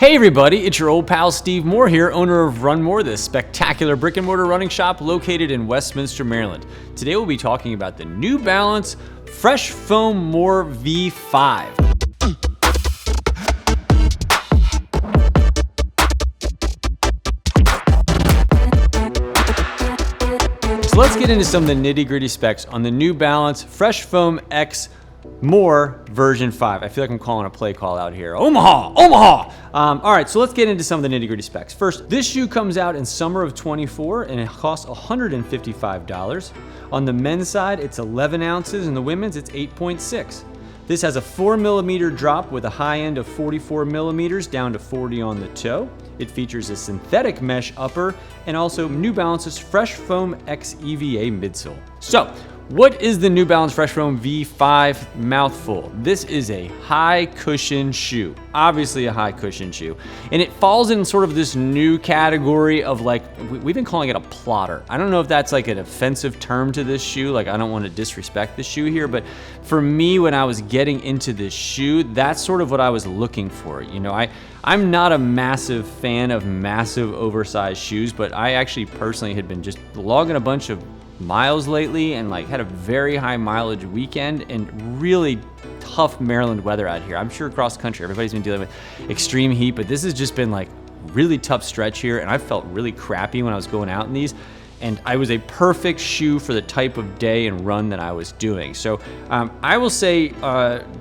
Hey everybody, it's your old pal Steve Moore here, owner of Run More, this spectacular brick and mortar running shop located in Westminster, Maryland. Today we'll be talking about the New Balance Fresh Foam More V5. So let's get into some of the nitty-gritty specs on the New Balance Fresh Foam X More version 5. I feel like I'm calling a play call out here. Omaha! All right, so let's get into some of the nitty-gritty specs. First, this shoe comes out in summer of 24 and it costs $155. On the men's side, it's 11 ounces, and the women's, it's 8.6. This has a 4mm drop with a high end of 44mm down to 40 on the toe. It features a synthetic mesh upper and also New Balance's Fresh Foam X EVA midsole. So, what is the New Balance Fresh Foam V5 mouthful? This is a high cushion shoe, obviously a high cushion shoe. And it falls in sort of this new category of like, we've been calling it a plotter. I don't know if that's like an offensive term to this shoe. Like, I don't want to disrespect the shoe here, but for me, when I was getting into this shoe, that's sort of what I was looking for. You know, I'm not a massive fan of massive oversized shoes, but I actually personally had been just logging a bunch of miles lately and like had a very high mileage weekend and really tough Maryland weather out here. I'm sure across the country everybody's been dealing with extreme heat, but this has just been like really tough stretch here, and I felt really crappy when I was going out in these, and I was a perfect shoe for the type of day and run that I was doing. So I will say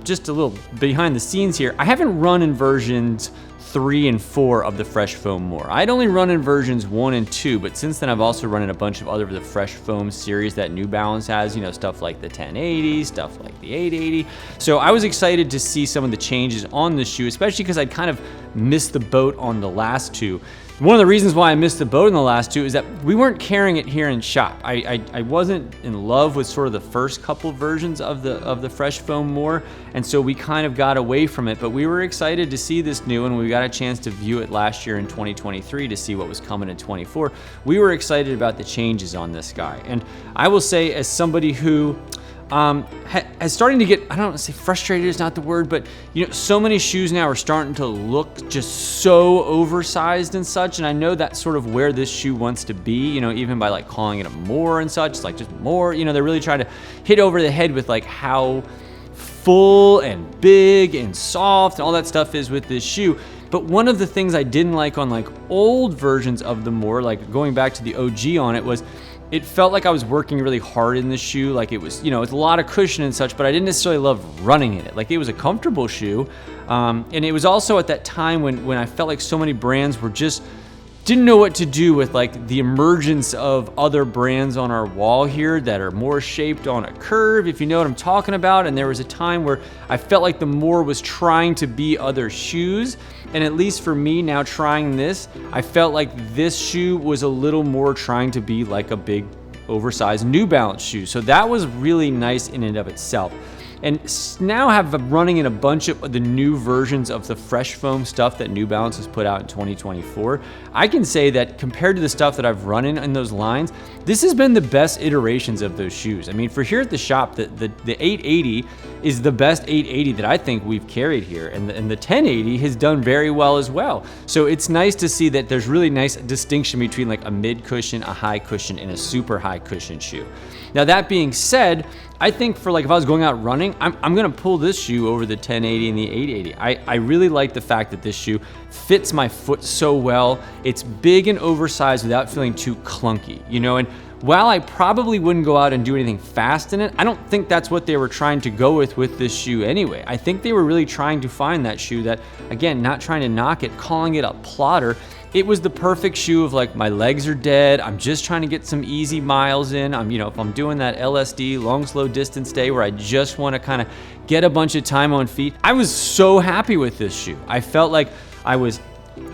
just a little behind the scenes here, I haven't run in versions 3 and 4 of the Fresh Foam More. I'd only run in versions 1 and 2, but since then I've also run in a bunch of other of the Fresh Foam series that New Balance has, you know, stuff like the 1080, stuff like the 880. So I was excited to see some of the changes on the shoe, especially because I'd kind of missed the boat on the last two. One of the reasons why I missed the boat in the last two is that we weren't carrying it here in shop. I wasn't in love with sort of the first couple versions of the Fresh Foam More, and so we kind of got away from it, but we were excited to see this new one. We got a chance to view it last year in 2023 to see what was coming in 24. We were excited about the changes on this guy, and I will say, as somebody who is starting to get, I don't want to say frustrated is not the word, but you know, so many shoes now are starting to look just so oversized and such, and I know that's sort of where this shoe wants to be, you know, even by like calling it a more and such. It's like just more, you know, they're really trying to hit over the head with like how full and big and soft and all that stuff is with this shoe. But one of the things I didn't like on like old versions of the More, like going back to the OG on it, was it felt like I was working really hard in the shoe. Like it was, you know, it's a lot of cushion and such, but I didn't necessarily love running in it. Like it was a comfortable shoe. And it was also at that time when I felt like so many brands were just didn't know what to do with like the emergence of other brands on our wall here that are more shaped on a curve, if you know what I'm talking about. And there was a time where I felt like the More was trying to be other shoes. And at least for me now trying this, I felt like this shoe was a little more trying to be like a big oversized New Balance shoe. So that was really nice in and of itself. And now have running in a bunch of the new versions of the Fresh Foam stuff that New Balance has put out in 2024, I can say that compared to the stuff that I've run in those lines, this has been the best iterations of those shoes. I mean, for here at the shop, the 880 is the best 880 that I think we've carried here, and the 1080 has done very well as well. So it's nice to see that there's really nice distinction between like a mid cushion, a high cushion, and a super high cushion shoe. Now that being said, I think for like if I was going out running, I'm gonna pull this shoe over the 1080 and the 880. I really like the fact that this shoe fits my foot so well. It's big and oversized without feeling too clunky, you know, and while I probably wouldn't go out and do anything fast in it, I don't think that's what they were trying to go with this shoe anyway. I think they were really trying to find that shoe that, again, not trying to knock it, calling it a plotter. It was the perfect shoe of like, my legs are dead, I'm just trying to get some easy miles in. You know, if I'm doing that LSD, long slow distance day where I just want to kind of get a bunch of time on feet, I was so happy with this shoe. I felt like I was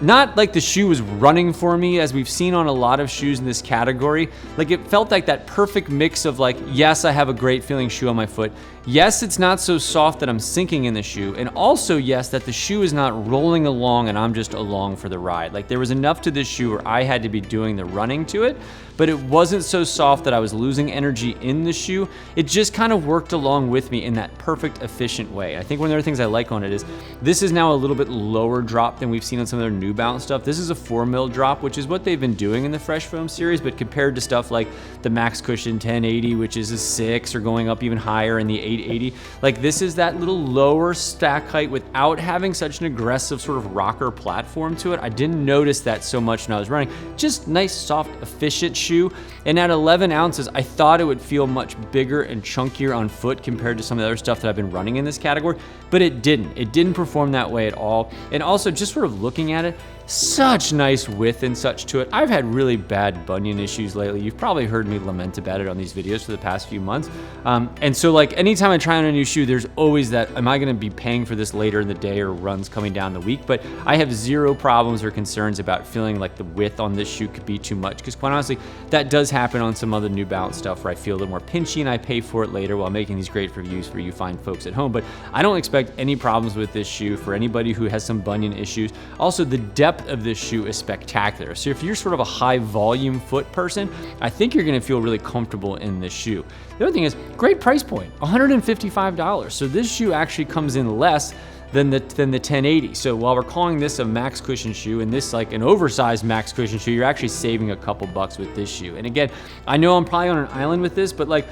not like the shoe was running for me, as we've seen on a lot of shoes in this category. Like it felt like that perfect mix of like, yes, I have a great feeling shoe on my foot. yes, it's not so soft that I'm sinking in the shoe, and also yes, that the shoe is not rolling along and I'm just along for the ride. Like there was enough to this shoe where I had to be doing the running to it, but it wasn't so soft that I was losing energy in the shoe. It just kind of worked along with me in that perfect, efficient way. I think one of the other things I like on it is this is now a little bit lower drop than we've seen on some of their New Balance stuff. This is a 4 mil drop, which is what they've been doing in the Fresh Foam series, but compared to stuff like the Max Cushion 1080, which is a 6, or going up even higher in the 880, like this is that little lower stack height without having such an aggressive sort of rocker platform to it. I didn't notice that so much when I was running. Just nice, soft, efficient shoe. And at 11 ounces, I thought it would feel much bigger and chunkier on foot compared to some of the other stuff that I've been running in this category, but it didn't. It didn't perform that way at all. And also just sort of looking at it, such nice width and such to it. I've had really bad bunion issues lately. You've probably heard me lament about it on these videos for the past few months. And so like anytime I try on a new shoe, there's always that, am I gonna be paying for this later in the day or runs coming down the week? But I have zero problems or concerns about feeling like the width on this shoe could be too much, because quite honestly, that does happen on some other New Balance stuff where I feel a little more pinchy and I pay for it later while making these great reviews for you fine folks at home. But I don't expect any problems with this shoe for anybody who has some bunion issues. Also, the depth of this shoe is spectacular. So if you're sort of a high volume foot person, I think you're gonna feel really comfortable in this shoe. The other thing is, great price point, $155. So this shoe actually comes in less than the 1080. So while we're calling this a Max Cushion shoe and this like an oversized Max Cushion shoe, you're actually saving a couple bucks with this shoe. And again, I know I'm probably on an island with this, but like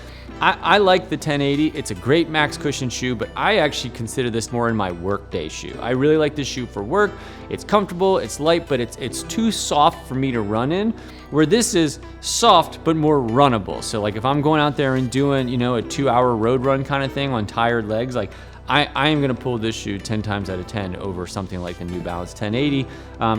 I like the 1080. It's a great Max Cushion shoe, but I actually consider this more in my workday shoe. I really like this shoe for work. It's comfortable, it's light, but it's too soft for me to run in, where this is soft but more runnable. So like if I'm going out there and doing, you know, a 2-hour road run kind of thing on tired legs, like I am gonna pull this shoe 10 times out of 10 over something like the New Balance 1080.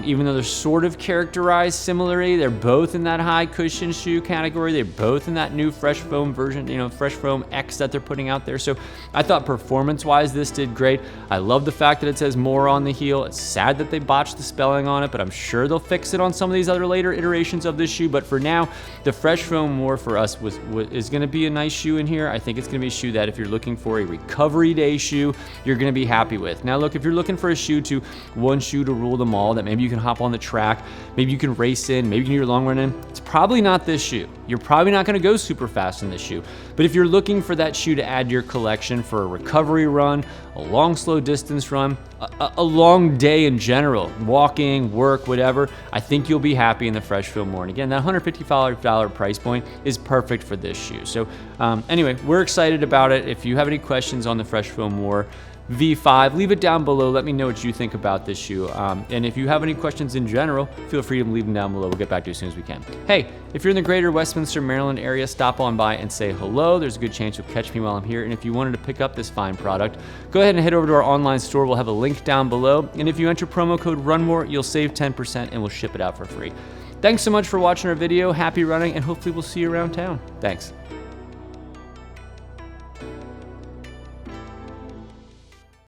Even though they're sort of characterized similarly, they're both in that high cushion shoe category. They're both in that new Fresh Foam version, you know, Fresh Foam X that they're putting out there. So I thought performance-wise, this did great. I love the fact that it says more on the heel. It's sad that they botched the spelling on it, but I'm sure they'll fix it on some of these other later iterations of this shoe. But for now, the Fresh Foam More for us is gonna be a nice shoe in here. I think it's gonna be a shoe that if you're looking for a recovery day shoe, you're gonna be happy with. Now look, if you're looking for a shoe one shoe to rule them all, that maybe you can hop on the track, maybe you can race in, maybe you can do your long run in, it's probably not this shoe. You're probably not gonna go super fast in this shoe. But if you're looking for that shoe to add to your collection for a recovery run, a long slow distance run, a long day in general, walking, work, whatever, I think you'll be happy in the Fresh Foam More. And again, that $155 price point is perfect for this shoe. So anyway, we're excited about it. If you have any questions on the Fresh Foam More V5, leave it down below. Let me know what you think about this shoe. And if you have any questions in general, feel free to leave them down below. We'll get back to you as soon as we can. Hey, if you're in the greater Westminster, Maryland area, stop on by and say hello. There's a good chance you'll catch me while I'm here. And if you wanted to pick up this fine product, go ahead and head over to our online store. We'll have a link down below. And if you enter promo code RUNMORE, you'll save 10% and we'll ship it out for free. Thanks so much for watching our video. Happy running, and hopefully we'll see you around town. Thanks.